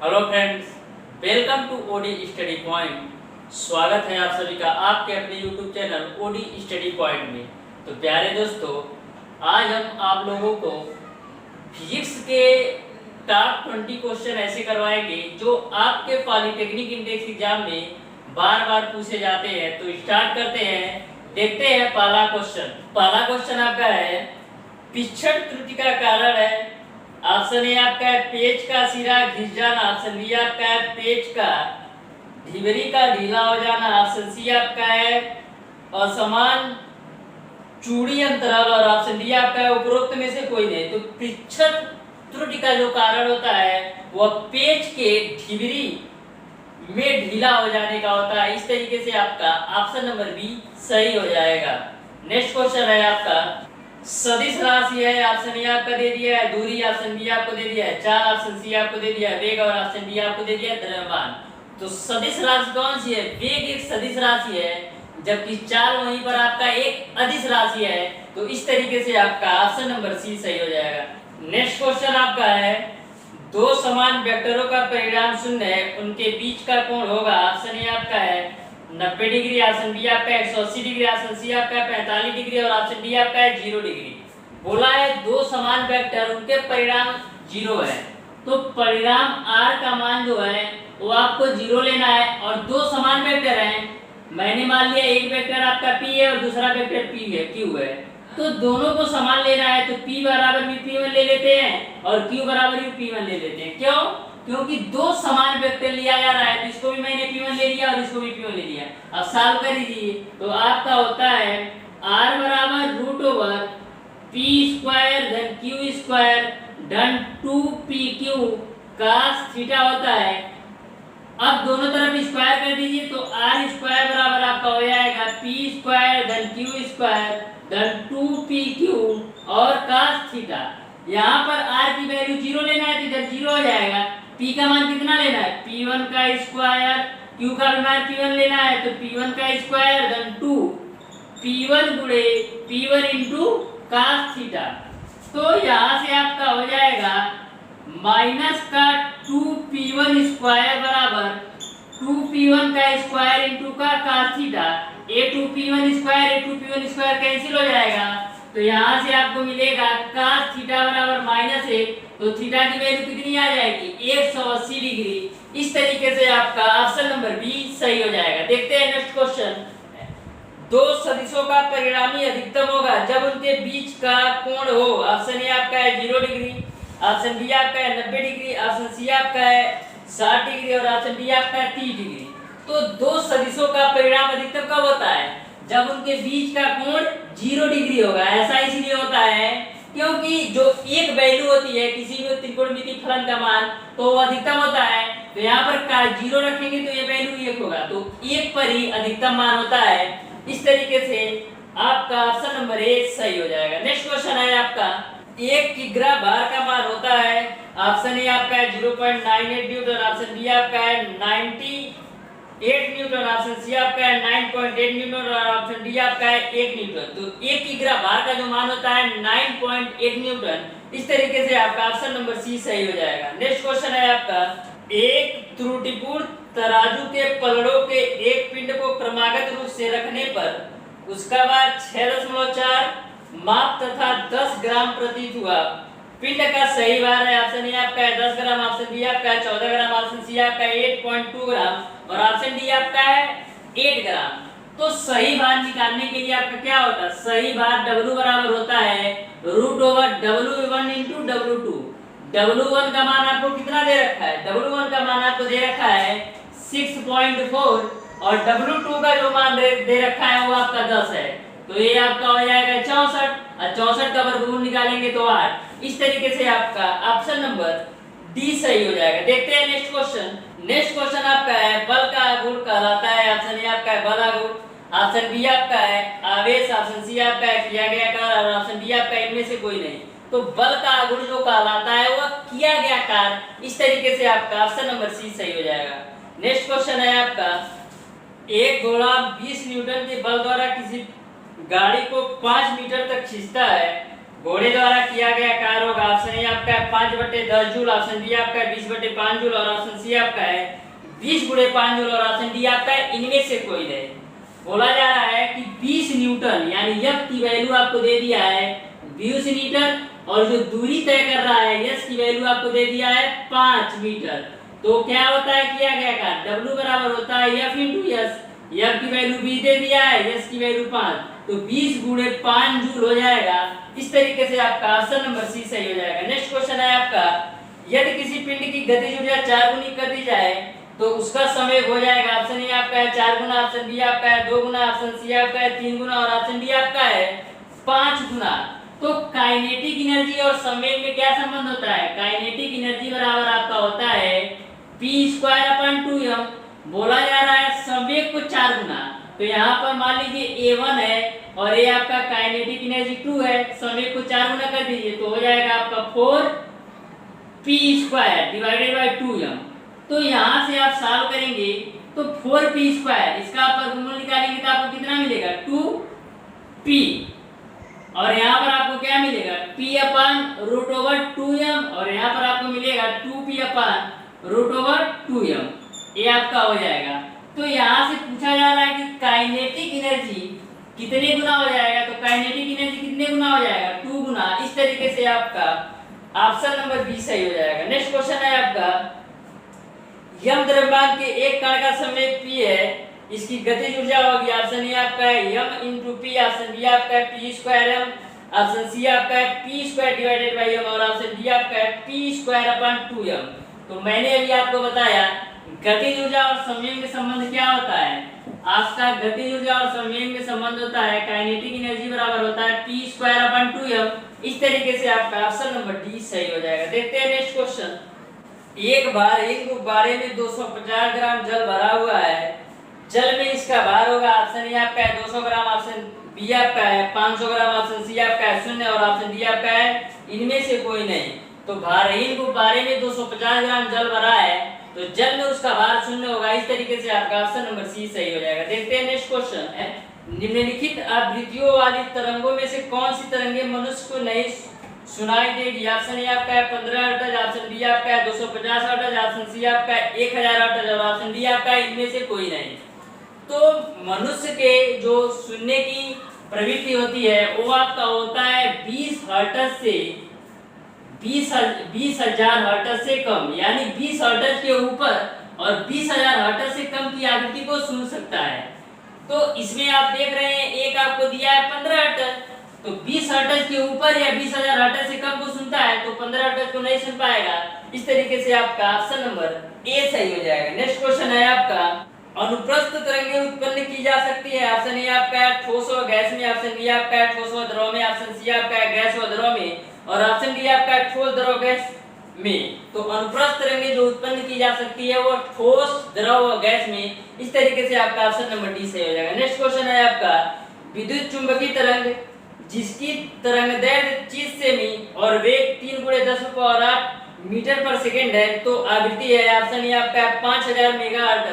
Hello friends, welcome to OD study point. स्वागत है आप सभी का आपके अपने YouTube channel OD study point में। तो प्यारे दोस्तों, आज हम आप लोगों को फिजिक्स के टॉप 20 क्वेश्चन ऐसे करवाएंगे जो आपके पॉलिटेक्निक इंडेक्स एग्जाम में बार बार पूछे जाते हैं। तो स्टार्ट करते हैं, देखते हैं पहला क्वेश्चन आपका है, पिछड़ त्रुटि का कारण है। ऑप्शन ए आपका है पेज का सिरा घिस जाना, ऑप्शन बी आपका है पेज का ढिबरी का ढीला हो जाना, ऑप्शन सी आपका है असमान चूड़ी अंतराल और ऑप्शन डी आपका है उपरोक्त में से कोई नहीं। तो पिछड़ त्रुटि का जो कारण होता है वह पेज के ढिबरी में ढीला हो जाने का होता है। इस तरीके से आपका ऑप्शन नंबर बी सही हो जाएगा। नेक्स्ट क्वेश्चन है आपका, सदिश राशि है, ऑप्शन ए आपका दे दिया है दूरी, ऑप्शन बी आपको दे दिया है चाल, ऑप्शन सी आपको दे दिया है वेग और ऑप्शन डी आपको दे दिया है द्रव्यमान। तो सदिश राशि कौन सी है? वेग एक सदिश राशि है, जबकि चाल वहीं पर आपका एक अदिश राशि है। तो इस तरीके से आपका ऑप्शन नंबर सी सही हो जाएगा। नेक्स्ट क्वेश्चन आपका है, दो समान वेक्टरों का परिणाम शून्य है, उनके बीच का कोण होगा। ऑप्शन ए आपका है 90 डिग्री, ऑप्शन बी आपका 180 डिग्री, ऑप्शन सी आपका 45 डिग्री और ऑप्शन डी आपका है 0 डिग्री। बोला है दो समान वेक्टर, उनके परिणाम 0 है, तो परिणाम r का मान जो है वो आपको 0 लेना है। और दो समान वेक्टर हैं, मैंने मान लिया एक वेक्टर आपका p है और दूसरा वेक्टर p है q है, तो दोनों को समान लेना है। तो p बराबर p1 ले लेते हैं और q बराबर p1 ले लेते हैं। क्यों? क्योंकि दो समान वेक्टर लिया जा रहा है, तो इसको भी मैंने p1 ले लिया और इसको भी p1 ले लिया। अब सॉल्व कर दीजिए, तो आपका होता है r बराबर √p स्क्वायर धन q स्क्वायर धन 2pq cos थीटा होता है। अब दोनों तरफ स्क्वायर कर दीजिए, तो r स्क्वायर बराबर आपका हो जाएगा p स्क्वायर धन q स्क्वायर धन 2pq और cos थीटा। यहाँ पर r की वैल्यू 0 लेना है, तो इधर 0 हो जाएगा। p का मान कितना लेना है? p1 का स्क्वायर, q का भी मान p1 लेना है, तो p1 का स्क्वायर धन 2 p1 गुणे p1 इंटू cos थीटा। तो यहाँ से आपका हो जाएगा माइनस का 2p1 स्क्वायर बराबर 2p1 का स्क्वायर इंटू का cos theta. a2p1 square cancel हो जाएगा, तो यहाँ से आपको मिलेगा cos थीटा बराबर -1, तो थीटा की वैल्यू कितनी आ जाएगी? 180 डिग्री। इस तरीके से आपका ऑप्शन नंबर बी सही हो जाएगा। देखते हैं नेक्स्ट क्वेश्चन, दो सदिशों का परिणामी अधिकतम होगा जब उनके बीच का कोण हो। ऑप्शन ए आपका है 0 डिग्री, ऑप्शन बी आपका है 90 डिग्री, ऑप्शन सी आपका है 60 डिग्री और ऑप्शन डी आपका है 30 डिग्री। तो दो सदिशों का परिणाम अधिकतम कब होता है? जब उनके बीच का कोण 0 डिग्री होगा। ऐसा इसलिए होता है क्योंकि जो एक वैल्यू होती है किसी भी त्रिकोणमिति फलन का मान, तो वो अधिकतम होता है। तो यहाँ पर 0 रखेंगे तो ये वैल्यू 1 होगा, तो 1 पर ही अधिकतम मान होता है। इस तरीके से आपका ऑप्शन नंबर ए सही हो जाएगा। नेक्स्ट क्वेश्चन है आपका, एक किग्रा भार का मान होता है। ऑप्शन ए आपका है 0.98 न्यूटन, ऑप्शन बी आपका है 98 न्यूटन, ऑप्शन सी आपका है 9.8 न्यूटन और ऑप्शन डी आपका है 1 न्यूटन। तो एक किग्रा भार का जो मान होता है 9.8 न्यूटन। इस तरीके से आपका ऑप्शन नंबर सी सही हो जाएगा। नेक्स्ट क्वेश्चन है आपका, एक त्रुटिपूर्ण तराजू के पलड़ों के एक पिंड को क्रमागत रूप से रखने पर उसका भार 6.4 माप तथा 10 ग्राम प्रतीत हुआ। पिंड का सही भार है, ऑप्शन ए आपका है 10 ग्राम, ऑप्शन बी आपका है 14 ग्राम, ऑप्शन सी आपका है 8.2 ग्राम और ऑप्शन डी आपका है 8 ग्राम। तो सही भार निकालने के लिए आपका क्या होता है? सही भार W बराबर होता है √W1 इंटू W2। W1 का मान आपको कितना दे रखा है? W1 का मान आपको दे रखा है 6.4 और W2 का जो मान दे रखा है वो आपका 10 है। तो ये आपका हो जाएगा 64 और 64 का वर्गमूल निकालेंगे तो 8। इस तरीके से आपका ऑप्शन नंबर डी सही हो जाएगा। देखते हैं नेक्स्ट क्वेश्चन। नेक्स्ट क्वेश्चन आपका है, बल का आघूर्ण कहलाता है। ऑप्शन ए आपका है बल आघूर्ण, ऑप्शन बी आपका है आवेश, ऑप्शन सी आपका है किया गया कार्य और ऑप्शन डी आपका इनमें से कोई नहीं। तो बल का आघूर्ण जो कहलाता है वह किया गया कार्य। इस तरीके से आपका ऑप्शन नंबर सी सही हो जाएगा। नेक्स्ट क्वेश्चन है आपका, एक घोड़ा 20 न्यूटन के बल द्वारा किसी गाड़ी को 5 मीटर तक खींचता है। घोड़े द्वारा किया गया कार्य होगा। ऑप्शन ए आपका है 5/10 जूल, ऑप्शन बी आपका है 20/5 जूल और ऑप्शन सी आपका है 20/5 जूल और ऑप्शन डी आपका है इनमें से कोई नहीं। बोला जा रहा है कि 20 न्यूटन यानी F की वैल्यू आपको दे दिया है 20 न्यूटन और जो दूरी तय कर रहा है S की वैल्यू आपको दे दिया है 5 मीटर। तो क्या होता है किया गया का W बराबर होता है F × S। F की वैल्यू 20 दे दिया है, S की वैल्यू 5, तो 20/5 जूल हो जाएगा। इस तरीके से आपका ऑप्शन नंबर सी सही हो जाएगा। नेक्स्ट क्वेश्चन है आपका, यदि किसी पिंड की गतिज ऊर्जा 4 गुनी कर दी जाए तो उसका समय हो जाएगा। ऑप्शन ए आपका है 4 गुना, ऑप्शन बी आपका है 2 गुना, ऑप्शन सी आपका है 3 गुना और ऑप्शन डी आपका है 5 गुना। तो काइनेटिक एनर्जी और समय में क्या संबंध होता है? काइनेटिक एनर्जी बराबर आपका होता है p²/2m। बोला जा रहा है संवेग को 4 गुना, तो यहाँ पर मान लीजिए A1 है और ये आपका काइनेटिक एनर्जी 2 है, संवेग को 4 गुना कर दीजिए तो हो जाएगा आपका 4p² / 2m। तो यहाँ से आप सॉल्व करेंगे तो 4p², इसका आप वर्गमूल निकालेंगे तो आपको कितना मिलेगा 2p और यहाँ पर आपको क्या मिलेगा p/√2m और यहाँ पर आपको मिलेगा 2p/√2m। ये आपका हो जाएगा। तो यहाँ से पूछा जा रहा है कि काइनेटिक एनर्जी कितने गुना हो जाएगा, तो काइनेटिक एनर्जी कितने गुना हो जाएगा 2 गुना। इस तरीके से आपका ऑप्शन नंबर बी सही हो जाएगा। नेक्स्ट क्वेश्चन है आपका, यम द्रव्यमान के एक कण का समय p है, इसकी गतिज ऊर्जा होगी। ऑप्शन ए आपका है m × p, ऑप्शन बी आपका है p²m, ऑप्शन सी आपका है p²/m और ऑप्शन डी आपका है p²/2m। तो मैंने अभी आपको बताया गतिज ऊर्जा और संवेग में संबंध क्या होता है। आपका गतिज ऊर्जा और संवेग में संबंध होता है काइनेटिक एनर्जी बराबर होता है p²/2m। इस तरीके से आपका ऑप्शन नंबर डी सही हो जाएगा। देखते हैं नेक्स्ट क्वेश्चन। एक गुब्बारे में 250 ग्राम जल भरा हुआ है, जल में इसका भार होगा। ऑप्शन ए आपका है 200 ग्राम, ऑप्शन बी आपका है 500 ग्राम, ऑप्शन सी आपका है 0 और ऑप्शन डी आपका है इनमें से कोई नहीं। तो भारहीन गुब्बारे में 250 ग्राम जल भरा है तो जल में उसका भार 0 होगा। इस तरीके से आपका ऑप्शन नंबर सी सही हो जाएगा। देखते हैं नेक्स्ट क्वेश्चन है, निम्नलिखित आवृत्तियों वाली तरंगों में से कौन सी तरंगे मनुष्य को नहीं सुनाई देगी। ऑप्शन ए आपका है 15 हर्ट्ज, ऑप्शन बी आपका है 250 हर्ट्ज, ऑप्शन सी आपका है 1000 हर्ट्ज और ऑप्शन डी आपका है इनमें से कोई नहीं। तो मनुष्य के जो सुनने की प्रवृत्ति होती है वो आपका होता है 20 हर्ट्ज से 20,000 हर्ट्ज से कम, यानी 20 हर्ट्ज के ऊपर और 20,000 हर्ट्ज से कम की आवृत्ति को सुन सकता है। तो इसमें आप देख रहे हैं एक आपको दिया है 15 हर्ट्ज, तो 20 हर्ट्ज के ऊपर या 20,000 हर्ट्ज से कम को सुनता है तो 15 हर्ट्ज को नहीं सुन पाएगा। इस तरीके से आपका ऑप्शन नंबर ए सही हो जाएगा। नेक्स्ट क्वेश्चन है आपका, अनुप्रस्थ तरंगें उत्पन्न की जा सकती है। ऑप्शन ए आपका है ठोस व गैस में, ऑप्शन बी आपका है ठोस व द्रव में, ऑप्शन सी आपका है गैस व द्रव में और ऑप्शन डी आपका है ठोस द्रव गैस में। तो अनुप्रस्थ तरंगें जो उत्पन्न की जा सकती है वो ठोस द्रव व गैस में। इस तरीके से आपका ऑप्शन नंबर डी सही हो जाएगा। नेक्स्ट क्वेश्चन है आपका, विद्युत चुंबकीय तरंग जिसकी तरंगदैर्घ्य 30 सेमी और वेग 3 × 10⁸ मीटर पर सेकंड है तो आवृत्ति है। ऑप्शन ए आपका है 5000 मेगाहर्ट्ज,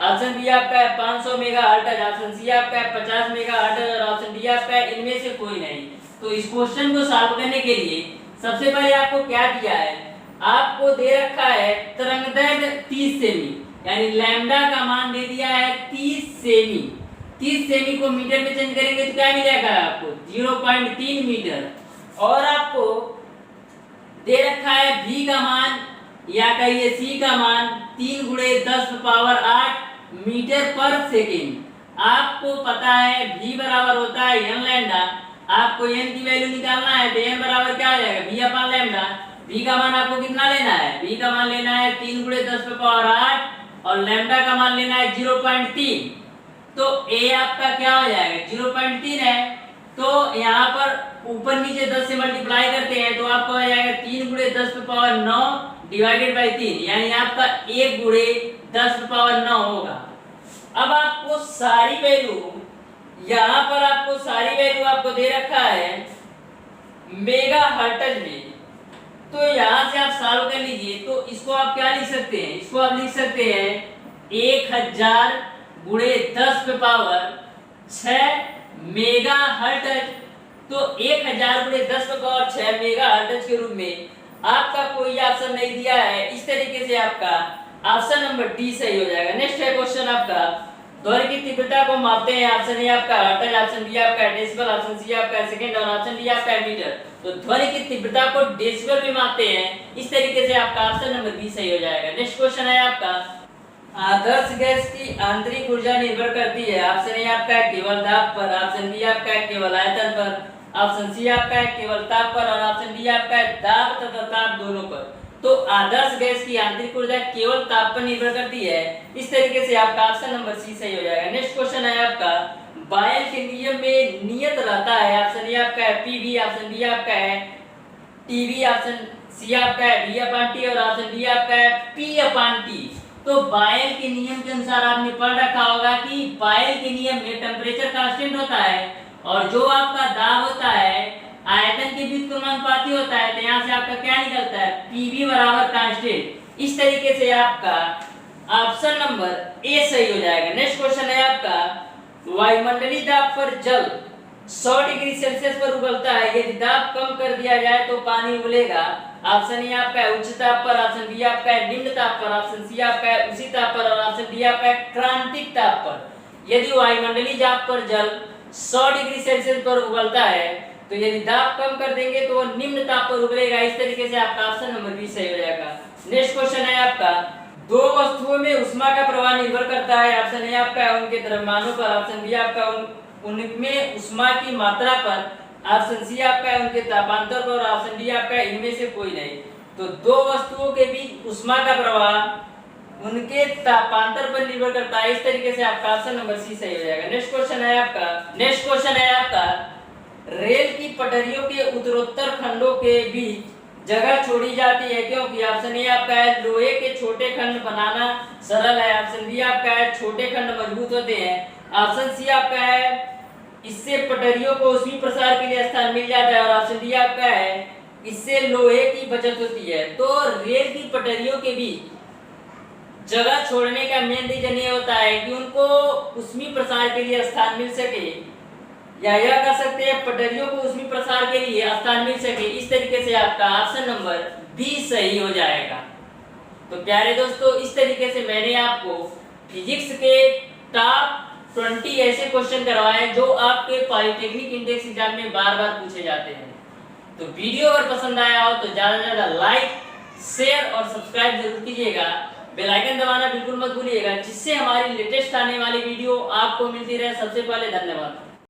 ऑप्शन बी आपका है 500 मेगाहर्ट्ज, ऑप्शन सी आपका है 50 मेगाहर्ट्ज और ऑप्शन डी आपका है इनमें से कोई नहीं। तो इस क्वेश्चन को सॉल्व करने के लिए सबसे पहले आपको क्या दिया है, आपको दे रखा है तरंगदैर्घ्य 30 सेमी यानी लैम्डा का मान दे दिया है 30 सेमी। 30 सेमी को मीटर में चेंज करेंगे तो क्या मिलेगा आपको 0.3 मीटर। और आपको दे रखा है v का मान या कहिए c का मान 3 × 10⁸ मीटर पर सेकेंड। आपको पता है v बराबर होता है n लैम्डा, आपको n की वैल्यू निकालना है तो n बराबर क्या हो जाएगा v/लैम्डा। v का मान आपको कितना लेना है, v का मान लेना है 3 × 10⁸ और लैम्डा का मान लेना है 0.3। तो a आपका क्या हो जाएगा 0.3 है। तो यहाँ पर ऊपर नीचे 10 से मल्टीप्लाई करते हैं तो आपको आ जाएगा 3 × 10⁹ डिवाइडेड बाई 3 यानी आपका 1 × 10⁹ होगा। अब आपको सारी वैल्यू यहाँ पर आपको सारी वैल्यू आपको दे रखा है मेगाहर्ट्ज में। तो यहाँ से आप सॉल्व कर लीजिए तो इसको आप क्या लिख सकते हैं, इसको आप लिख सकते हैं 1000 × 10⁶ मेगाहर्ट्ज। तो 1000 × 10⁻⁶ है मेगाहर्ट्ज के रूप में, आपका कोई ऑप्शन नहीं दिया है, इस तरीके से आपका ऑप्शन नंबर डी सही हो जाएगा। नेक्स्ट है क्वेश्चन आपका, ध्वनि की तीव्रता को मापते हैं, ऑप्शन ए आपका हर्ट्ज, ऑप्शन बी आपका डेसिबल, ऑप्शन सी आपका सेकंड और ऑप्शन डी आपका मीटर। तो ध्वनि की तीव्रता को डेसिबल में मापते हैं, इस तरीके से आपका ऑप्शन नंबर बी सही हो जाएगा। नेक्स्ट क्वेश्चन है आपका, आदर्श गैस की आंतरिक ऊर्जा निर्भर करती है, ऑप्शन ए आपका केवल दाब पर, ऑप्शन बी आपका केवल आयतन पर, ऑप्शन सी आपका केवल ताप पर और ऑप्शन डी आपका दाब तथा ताप दोनों पर। तो आदर्श गैस की आंतरिक ऊर्जा केवल ताप पर निर्भर करती है, इस तरीके से आपका ऑप्शन नंबर सी सही हो जाएगा। नेक्स्ट क्वेश्चन है आपका, बायल के नियम में नियत रहता है, ऑप्शन ए आपका है पीवी, ऑप्शन बी आपका है टीवी, ऑप्शन सी आपका है वी अपॉन टी और ऑप्शन डी आपका है पी अपॉन टी। तो बायल के नियम के अनुसार आपने पढ़ रखा होगा कि बायल के नियम में टेम्परेचर कांस्टेंट होता है और जो आपका दाब होता है आयतन के व्युत्क्रमानुपाती होता है, तो यहाँ से आपका क्या निकलता है, पीवी बराबर कांस्टेंट। इस तरीके से आपका ऑप्शन नंबर ए सही हो जाएगा। नेक्स्ट क्वेश्चन है आपका, वायुमंडलीय दाब पर जल 100 डिग्री सेल्सियस पर उबलता है, यदि दाब कम कर दिया जाए तो पानी उबलेगा, ऑप्शन ए आपका है उच्च ताप पर, ऑप्शन बी आपका है निम्न ताप पर, ऑप्शन सी आपका है उसी ताप पर और ऑप्शन डी आपका है क्रांतिक ताप पर। यदि वायुमंडलीय दाब पर जल 100 डिग्री सेल्सियस पर उबलता है, तो यदि दाब कम कर देंगे तो वो निम्न ताप पर उबलेगा, इस तरीके से आपका ऑप्शन नंबर बी सही हो जाएगा। नेक्स्ट क्वेश्चन है आपका, दो वस्तुओं में ऊष्मा का प्रवाह निर्भर करता है, ऑप्शन ए आपका है उनके द्रव्यमानों पर, ऑप्शन बी आपका उनमें ऊष्मा की मात्रा पर, ऑप्शन सी आपका है उनके तापांतर पर और ऑप्शन डी आपका है इनमें से कोई नहीं। तो दो वस्तुओं के बीच ऊष्मा का प्रवाह उनके तापांतर पर निर्भर करता है, इस तरीके से आपका ऑप्शन नंबर सी सही हो जाएगा। नेक्स्ट क्वेश्चन है आपका, रेल की पटरियों के उत्तरोत्तर खंडों के बीच जगह छोड़ी जाती है क्योंकि, ऑप्शन ए आपका है लोहे के छोटे खंड बनाना सरल है, ऑप्शन बी आपका है छोटे खंड मजबूत होते हैं, ऑप्शन सी आपका है इससे पटरियों को ऊष्मीय प्रसार के लिए स्थान मिल जाता है और ऑप्शन डी आपका है इससे लोहे की बचत होती है। तो रेल की पटरियों के बीच जगह छोड़ने का मेन रीजन ये होता है कि उनको ऊष्मीय प्रसार के लिए स्थान मिल सके, या यह कह सकते हैं पटरियों को ऊष्मीय प्रसार के लिए स्थान मिल सके, इस तरीके से आपका ऑप्शन नंबर बी सही हो जाएगा। तो प्यारे दोस्तों, इस तरीके से मैंने आपको फिजिक्स के टॉप 20 ऐसे क्वेश्चन करवाए जो आपके पॉलिटेक्निक इंडेक्स एग्जाम में बार बार पूछे जाते हैं। तो वीडियो अगर पसंद आया हो तो ज़्यादा से ज़्यादा लाइक, शेयर और सब्सक्राइब जरूर कीजिएगा। बेल आइकन दबाना बिल्कुल मत भूलिएगा, जिससे हमारी लेटेस्ट आने वाली वीडियो आपको मिलती रहे सबसे पहले। धन्यवाद।